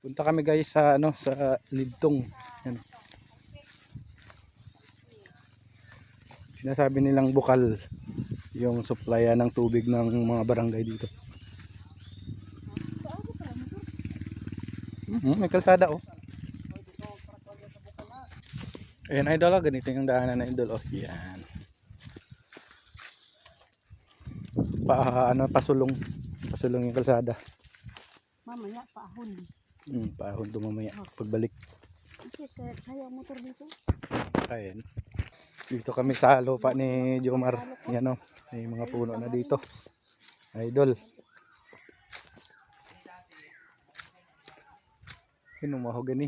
Punta kami guys sa ano, sa Lidtong. Yan. Sinasabi nilang bukal yung supplyan ng tubig ng mga barangay dito. May kalsada oh. Ayan idol, ganito yung daanan na idol oh. Yan. Pasulong yung kalsada. Mamaya paahon. Paahon to mamaya pagbalik. Kaya motor dito. Ayan. Dito kami sa lupa ni Jomar. Yan oh. May mga puno na dito. Idol. Mahogany.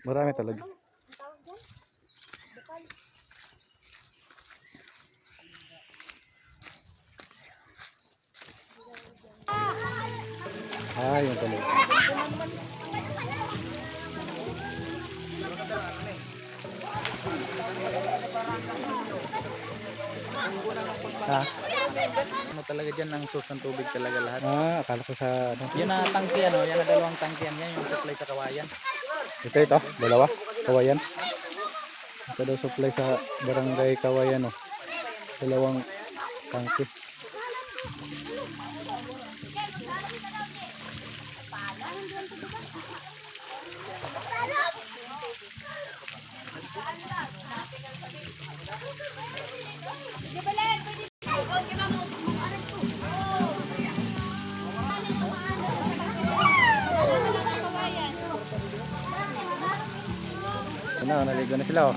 Marami talaga. Yun talaga. Ano talaga dyan ang source ng tubig talaga lahat. Akala ko sa ano. Yan na tangke ano, yan na dalawang tangke yan yung supply sa Kawayan. Ito, dalawa. Kawayan. Ito daw supply sa barangay Kawayan oh. Dalawang tangke. Naligo na sila oh.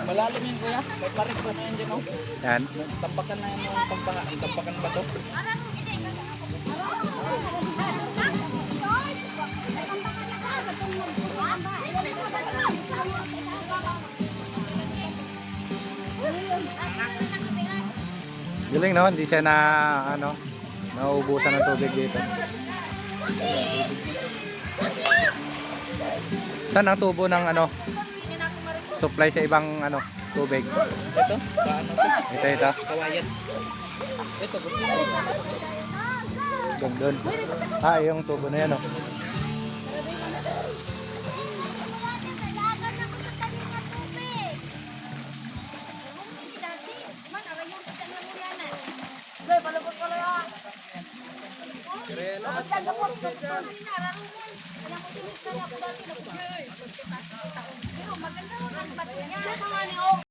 Malalim yun kuya, may parik pa na yan dyan oh. Yan. Tampakan na yan yung tampakan ba to? Galing no, hindi siya na ano, nauubusan ng tubig dito. Saan ang tubo ng ano? Supply sa ibang ano, tubig. Ito, paano to? Ito. Kawayan. Ito, gusto mo. Doon. Yung tubo na yan oh.